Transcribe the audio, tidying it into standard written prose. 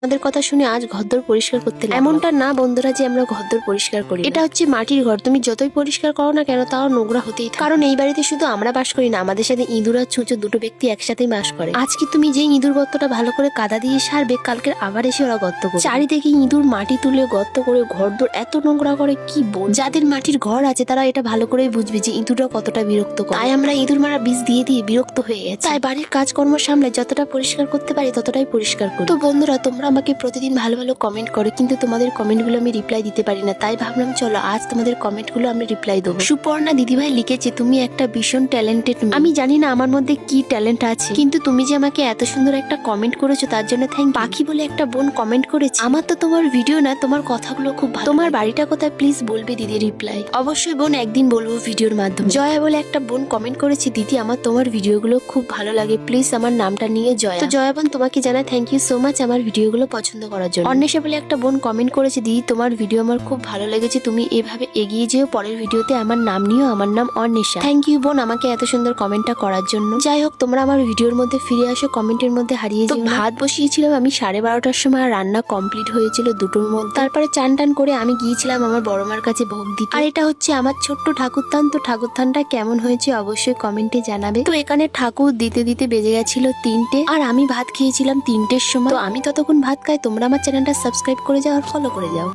আমাদের কথা শুনে আজ ঘরদোর পরিষ্কার করতে লাগলো। এমনটা না বন্ধুরা যে আমরা ঘরদোর পরিষ্কার করি, এটা হচ্ছে মাটির ঘর। তুমি যতই পরিষ্কার করো না কেন তাও নোংরা হতেই থাকে। কারণ এই বাড়িতে শুধু আমরা বাস করি না, আমাদের সাথে ইঁদুর আর ছুঁচো দুটো ব্যক্তি একসাথেই বাস করে। আজকে তুমি যে ইঁদুর গর্তটা ভালো করে কাদা দিয়ে সারবে, কালকে আবার এসে ওরা গর্ত করে। চারিদিকে ইঁদুর মাটি তুলে গর্ত করে ঘরদোর এত নোংরা করে কি বল। যাদের মাটির ঘর আছে তারা এটা ভালো করেই বুঝবে যে ইঁদুররা কতটা বিরক্ত করে। তাই আমরা ইঁদুর মারা বীজ দিয়ে দিয়ে বিরক্ত হয়ে গেছে। তাই বাড়ির কাজকর্ম সামলে যতটা পরিষ্কার করতে পারি ততটাই পরিষ্কার করি। তো বন্ধুরা, তোমরা আমাকে প্রতিদিন ভালো ভালো কমেন্ট করো, কিন্তু তোমাদের কমেন্টগুলো আমি রিপ্লাই দিতে পারি না। তাই ভাবলাম চলো আজ তোমাদের কমেন্টগুলো আমি রিপ্লাই দেবো। সুপর্ণা দিদিভাই লিখেছে, তুমি একটা ভীষণ ট্যালেন্টেড। আমি জানি না আমার মধ্যে কি ট্যালেন্ট আছে, কিন্তু তুমি যে আমাকে এত সুন্দর একটা কমেন্ট করেছো তার জন্য থ্যাংক। পাখি বলে একটা বোন কমেন্ট করেছে, আমার তো তোমার ভিডিও না, তোমার কথাগুলো খুব ভালো। তোমার বাড়িটা কোথায় প্লিজ বলবে দিদি। রিপ্লাই, অবশ্যই বোন, একদিন বলবো ভিডিওর মাধ্যমে। জয়া বলে একটা বোন কমেন্ট করেছে, দিদি আমার তোমার ভিডিওগুলো খুব ভালো লাগে, প্লিজ আমার নামটা নিয়ে জয়া। তো জয়া বোন, তোমাকে জানাই থ্যাংক ইউ সো মাচ আমার ভিডিওগুলো পছন্দ করার জন্য। অন্বেষা বলে একটা বোন কমেন্ট করেছে, দিদি তোমার ভিডিও আমার খুব ভালো লেগেছে, তুমি এভাবে এগিয়ে যেও, পরের ভিডিওতে আমার নাম নিও, আমার নাম অন্বেষা। থ্যাংক ইউ বোন আমাকে এত সুন্দর কমেন্টটা করার জন্য। যাই হোক, তোমরা আমার ভিডিওর মধ্যে ফিরে আসো, কমেন্টের মধ্যে হারিয়ে যেও না। ভাত বসিয়েছিলাম আমি 12:30টার সময়, আর রান্না কমপ্লিট হয়েছিল 2টোর মধ্যে। তারপরে চান টান করে আমি গিয়েছিলাম আমার বড় মার কাছে ভোগ দিতে। আর এটা হচ্ছে আমার ছোট্ট ঠাকুরথান। তো ঠাকুরথানটা কেমন হয়েছে অবশ্যই কমেন্টে জানাবে। তো এখানে ঠাকুর দিতে দিতে বেজে গেছিল 3টে, আর আমি ভাত খেয়েছিলাম 3টের সময়। তো আমি ততক্ষণ ভাত খাই, তোমরা আমার চ্যানেলটা সাবস্ক্রাইব করে যাও আর ফলো করে যাও।